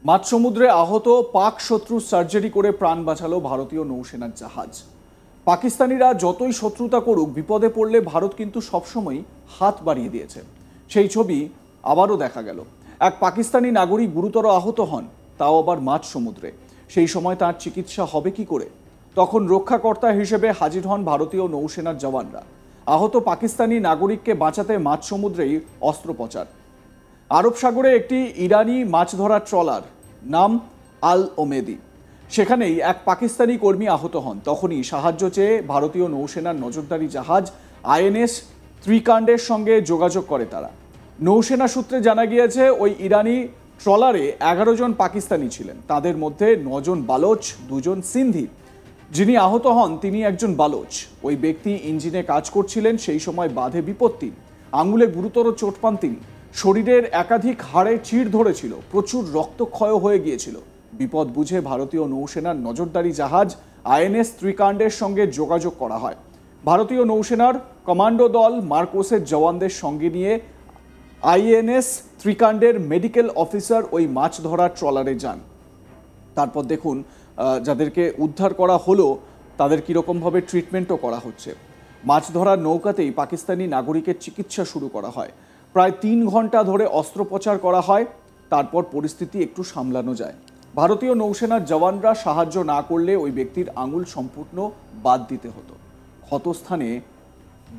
মাঝ সমুদ্রে আহত পাক শত্রু সার্জারি করে প্রাণ বাঁচালো ভারতীয় নৌসেনার জাহাজ। পাকিস্তানিরা যতই শত্রুতা করুক, বিপদে পড়লে ভারত কিন্তু সবসময় হাত বাড়িয়ে দিয়েছে। সেই ছবি আবারও দেখা গেল। এক পাকিস্তানি নাগরিক গুরুতর আহত হন, তাও আবার মাঝ সমুদ্রে। সেই সময় তার চিকিৎসা হবে কি করে? তখন রক্ষাকর্তা হিসেবে হাজির হন ভারতীয় নৌসেনার জওয়ানরা। আহত পাকিস্তানি নাগরিককে বাঁচাতে মাঝ সমুদ্রেই অস্ত্রোপচার। আরব সাগরে একটি ইরানি মাছ ধরার ট্রলার, নাম আল ওমেদি, সেখানেই এক পাকিস্তানি কর্মী আহত হন। তখনই সাহায্য চেয়ে ভারতীয় নৌসেনার নজরদারি জাহাজ আইএনএস ত্রিকাণ্ডের সঙ্গে যোগাযোগ করে তারা। নৌসেনা সূত্রে জানা গিয়েছে ওই ইরানি ট্রলারে 11 জন পাকিস্তানি ছিলেন। তাদের মধ্যে 9 জন বালোচ, 2 জন সিন্ধি। যিনি আহত হন তিনি একজন বালোচ। ওই ব্যক্তি ইঞ্জিনে কাজ করছিলেন, সেই সময় বাধে বিপত্তি। আঙুলে গুরুতর চোট পান তিনি। শরীরের একাধিক হাড়ে চিড় ধরেছিল, প্রচুর রক্তক্ষয় হয়ে গিয়েছিল। বিপদ বুঝে ভারতীয় নৌসেনার নজরদারি জাহাজ আইএনএস ত্রিকাণ্ডের সঙ্গে যোগাযোগ করা হয়। ভারতীয় নৌসেনার কমান্ডো দল মার্কোসের জওয়ানদের সঙ্গে নিয়ে আইএনএস ত্রিকাণ্ডের মেডিকেল অফিসার ওই মাছ ধরার ট্রলারে যান। তারপর দেখুন যাদেরকে উদ্ধার করা হলো তাদের কীরকমভাবে ট্রিটমেন্টও করা হচ্ছে। মাছ ধরার নৌকাতেই পাকিস্তানি নাগরিকের চিকিৎসা শুরু করা হয়। প্রায় 3 ঘন্টা ধরে অস্ত্রোপচার করা হয়, তারপর পরিস্থিতি একটু সামলানো যায়। ভারতীয় নৌসেনার জওয়ানরা সাহায্য না করলে ওই ব্যক্তির আঙুল সম্পূর্ণ বাদ দিতে হতো। ক্ষতস্থানে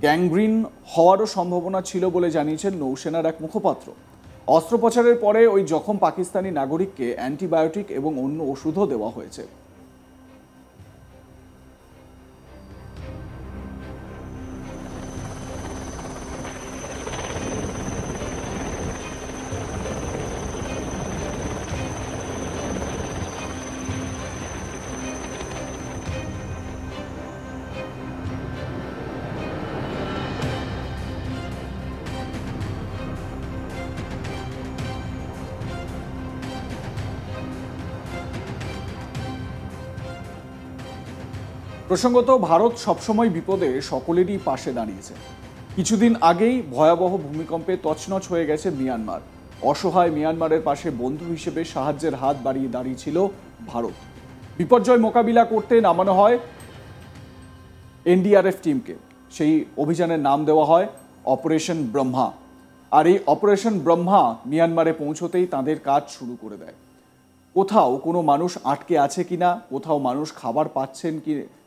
গ্যাংগ্রিন হওয়ারও সম্ভাবনা ছিল বলে জানিয়েছেন নৌসেনার এক মুখপাত্র। অস্ত্রোপচারের পরে ওই জখম পাকিস্তানি নাগরিককে অ্যান্টিবায়োটিক এবং অন্য ওষুধও দেওয়া হয়েছে। প্রসঙ্গত, ভারত সবসময় বিপদে সকলেরই পাশে দাঁড়িয়েছে। কিছুদিন আগেই ভয়াবহ ভূমিকম্পে তছনছ হয়ে গেছে মিয়ানমার। অসহায় মিয়ানমারের পাশে বন্ধু হিসেবে সাহায্যের হাত বাড়িয়ে দাঁড়িয়েছিল ভারত। বিপর্যয় মোকাবিলা করতে নামানো হয় এনডিআরএফ টিমকে। সেই অভিযানের নাম দেওয়া হয় অপারেশন ব্রহ্মা। আর এই অপারেশন ব্রহ্মা মিয়ানমারে পৌঁছতেই তাদের কাজ শুরু করে দেয়। কোথাও কোনো মানুষ আটকে আছে কিনা, কোথাও মানুষ খাবার পাচ্ছেন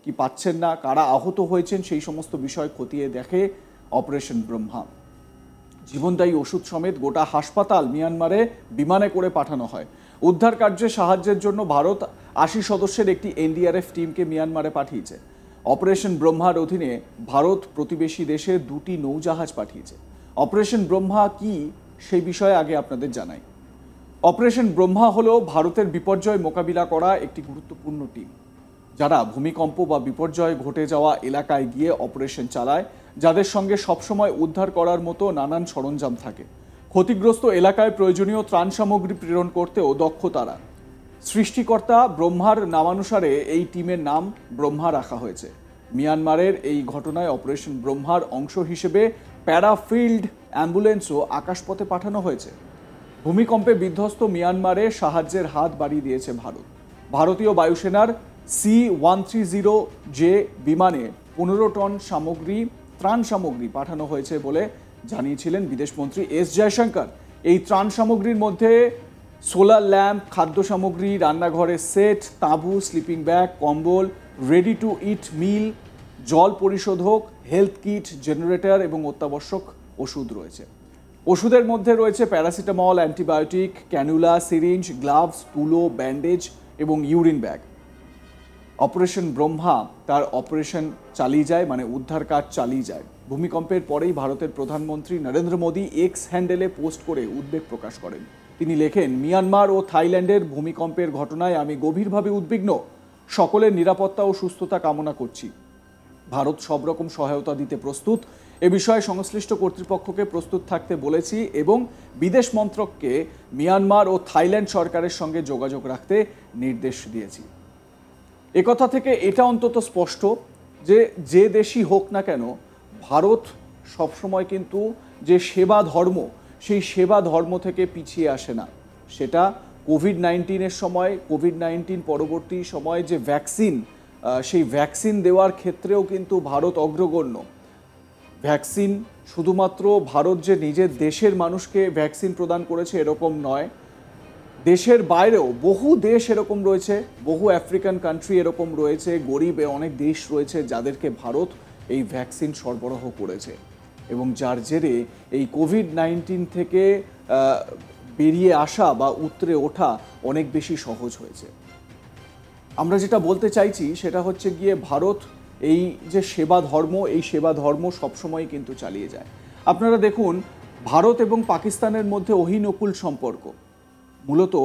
কি পাচ্ছেন না, কারা আহত হয়েছেন, সেই সমস্ত বিষয় খতিয়ে দেখে অপারেশন ব্রহ্মা। জীবনদায়ী ওষুধ সমেত গোটা হাসপাতাল মিয়ানমারে বিমানে করে পাঠানো হয়। উদ্ধার কার্যে সাহায্যের জন্য ভারত 80 সদস্যের একটি এনডিআরএফ টিমকে মিয়ানমারে পাঠিয়েছে। অপারেশন ব্রহ্মার অধীনে ভারত প্রতিবেশী দেশে 2টি নৌজাহাজ পাঠিয়েছে। অপারেশন ব্রহ্মা কি সেই বিষয়ে আগে আপনাদের জানাই। অপারেশন ব্রহ্মা হলো ভারতের বিপর্যয় মোকাবিলা করা একটি গুরুত্বপূর্ণ টিম, যারা ভূমিকম্প বা বিপর্যয় ঘটে যাওয়া এলাকায় গিয়ে অপারেশন চালায়, যাদের সঙ্গে সবসময় উদ্ধার করার মতো নানান সরঞ্জাম থাকে। ক্ষতিগ্রস্ত এলাকায় প্রয়োজনীয় ত্রাণ সামগ্রী প্রেরণ করতেও দক্ষ তারা। সৃষ্টিকর্তা ব্রহ্মার নামানুসারে এই টিমের নাম ব্রহ্মা রাখা হয়েছে। মিয়ানমারের এই ঘটনায় অপারেশন ব্রহ্মার অংশ হিসেবে প্যারাফিল্ড অ্যাম্বুলেন্সও আকাশপথে পাঠানো হয়েছে। ভূমিকম্পে বিধ্বস্ত মিয়ানমারে সাহায্যের হাত বাড়িয়ে দিয়েছে ভারত। ভারতীয় বায়ুসেনার C-130J বিমানে 15 টন ত্রাণ সামগ্রী পাঠানো হয়েছে বলে জানিয়েছিলেন বিদেশমন্ত্রী এস জয়শঙ্কর। এই ত্রাণ সামগ্রীর মধ্যে সোলার ল্যাম্প, খাদ্য সামগ্রী, রান্নাঘরের সেট, তাঁবু, স্লিপিং ব্যাগ, কম্বল, রেডি টু ইট মিল, জল পরিশোধক, হেলথ কিট, জেনারেটর এবং অত্যাবশ্যক ওষুধ রয়েছে। ওষুধের মধ্যে রয়েছে paracetamol, antibiotic, cannula, syringe, gloves, তুলো, ব্যান্ডেজ এবং ইউরিন ব্যাগ। অপারেশন ব্রহ্মা তার অপারেশন চালিয়ে যায়, মানে উদ্ধার কাজ চালিয়ে যায়। ভূমিকম্পের পরেই ভারতের প্রধানমন্ত্রী নরেন্দ্র মোদী এক্স হ্যান্ডেলে পোস্ট করে উদ্বেগ প্রকাশ করেন। তিনি লেখেন, মিয়ানমার ও থাইল্যান্ডের ভূমিকম্পের ঘটনায় আমি গভীরভাবে উদ্বিগ্ন। সকলের নিরাপত্তা ও সুস্থতা কামনা করছি। ভারত সব রকম সহায়তা দিতে প্রস্তুত। এ বিষয়ে সংশ্লিষ্ট কর্তৃপক্ষকে প্রস্তুত থাকতে বলেছি এবং বিদেশ মন্ত্রককে মিয়ানমার ও থাইল্যান্ড সরকারের সঙ্গে যোগাযোগ রাখতে নির্দেশ দিয়েছি। একথা থেকে এটা অন্তত স্পষ্ট যে দেশই হোক না কেন, ভারত সবসময় কিন্তু যে সেবা ধর্ম, সেই সেবা ধর্ম থেকে পিছিয়ে আসে না। সেটা কোভিড-19-এর সময়, কোভিড-19 পরবর্তী সময়ে যে ভ্যাকসিন, সেই ভ্যাকসিন দেওয়ার ক্ষেত্রেও কিন্তু ভারত অগ্রগণ্য। ভ্যাকসিন শুধুমাত্র ভারত যে নিজের দেশের মানুষকে ভ্যাকসিন প্রদান করেছে এরকম নয়, দেশের বাইরেও বহু দেশ এরকম রয়েছে, বহু আফ্রিকান কান্ট্রি এরকম রয়েছে, গরিব অনেক দেশ রয়েছে যাদেরকে ভারত এই ভ্যাকসিন সরবরাহ করেছে এবং যার জেরে এই কোভিড-19 থেকে বেরিয়ে আসা বা উতরে ওঠা অনেক বেশি সহজ হয়েছে। আমরা যেটা বলতে চাইছি সেটা হচ্ছে গিয়ে ভারত এই যে সেবা ধর্ম, এই সেবা ধর্ম সবসময় কিন্তু চালিয়ে যায়। আপনারা দেখুন, ভারত এবং পাকিস্তানের মধ্যে অহিনকুল সম্পর্ক। মূলত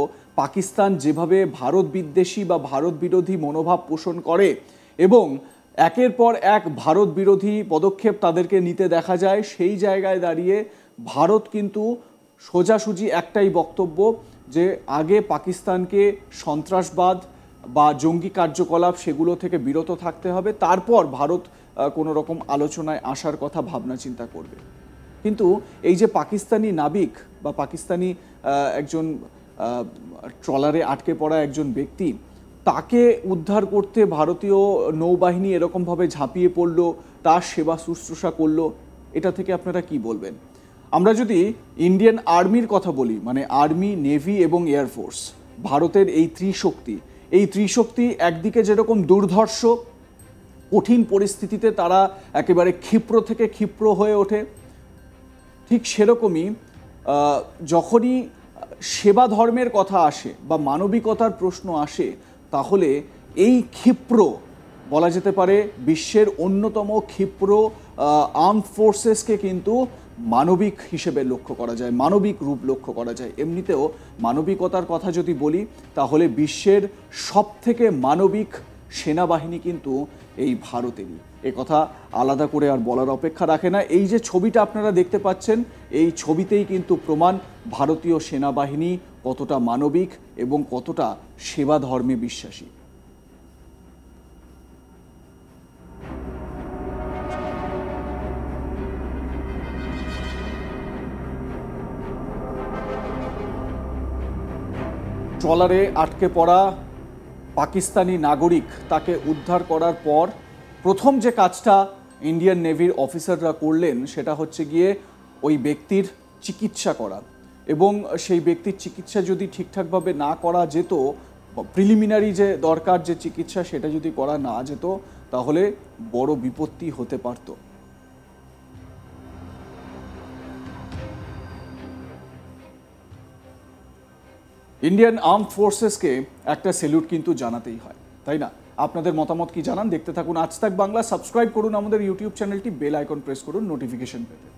পাকিস্তান যেভাবে ভারত বিদ্বেষী বা ভারত বিরোধী মনোভাব পোষণ করে এবং একের পর এক ভারত বিরোধী পদক্ষেপ তাদেরকে নিতে দেখা যায়, সেই জায়গায় দাঁড়িয়ে ভারত কিন্তু সোজাসুজি একটাই বক্তব্য যে আগে পাকিস্তানকে সন্ত্রাসবাদ বা জঙ্গি কার্যকলাপ সেগুলো থেকে বিরত থাকতে হবে, তারপর ভারত কোনো রকম আলোচনায় আসার কথা ভাবনা চিন্তা করবে। কিন্তু এই যে পাকিস্তানি নাবিক বা পাকিস্তানি একজন ট্রলারে আটকে পড়া একজন ব্যক্তি, তাকে উদ্ধার করতে ভারতীয় নৌবাহিনী এরকমভাবে ঝাঁপিয়ে পড়ল, তার সেবা শুশ্রূষা করলো, এটা থেকে আপনারা কি বলবেন? আমরা যদি ইন্ডিয়ান আর্মির কথা বলি, মানে আর্মি, নেভি এবং এয়ারফোর্স, ভারতের এই ত্রিশক্তি একদিকে যেরকম দুর্ধর্ষ, কঠিন পরিস্থিতিতে তারা একেবারে ক্ষিপ্র থেকে ক্ষিপ্র হয়ে ওঠে, ঠিক সেরকমই যখনই সেবা ধর্মের কথা আসে বা মানবিকতার প্রশ্ন আসে, তাহলে এই ক্ষিপ্র, বলা যেতে পারে বিশ্বের অন্যতম ক্ষিপ্র আর্মড ফোর্সেসকে কিন্তু মানবিক হিসেবে লক্ষ্য করা যায়, মানবিক রূপ লক্ষ্য করা যায়। এমনিতেও মানবিকতার কথা যদি বলি, তাহলে বিশ্বের সবথেকে মানবিক সেনাবাহিনী কিন্তু এই ভারতেরই। এ কথা আলাদা করে আর বলার অপেক্ষা রাখে না। এই যে ছবিটা আপনারা দেখতে পাচ্ছেন, এই ছবিতেই কিন্তু প্রমাণ ভারতীয় সেনাবাহিনী কতটা মানবিক এবং কতটা সেবা ধর্মে বিশ্বাসী। ট্রলারে আটকে পড়া পাকিস্তানি নাগরিক, তাকে উদ্ধার করার পর প্রথম যে কাজটা ইন্ডিয়ান নেভির অফিসাররা করলেন সেটা হচ্ছে গিয়ে ওই ব্যক্তির চিকিৎসা করা। এবং সেই ব্যক্তির চিকিৎসা যদি ঠিকঠাকভাবে না করা যেত, প্রিলিমিনারি যে দরকার যে চিকিৎসা, সেটা যদি করা না যেত, তাহলে বড় বিপত্তি হতে পারত। ইন্ডিয়ান আর্মড ফোর্সেসকে একটা স্যালুট কিন্তু জানাতেই হয়, তাই না? আপনাদের মতামত কি জানান? দেখতে থাকুন আজ তাক বাংলা, সাবস্ক্রাইব করুন আমাদের ইউটিউব চ্যানেলটি, বেল আইকন প্রেস করুন নোটিফিকেশন পেতে।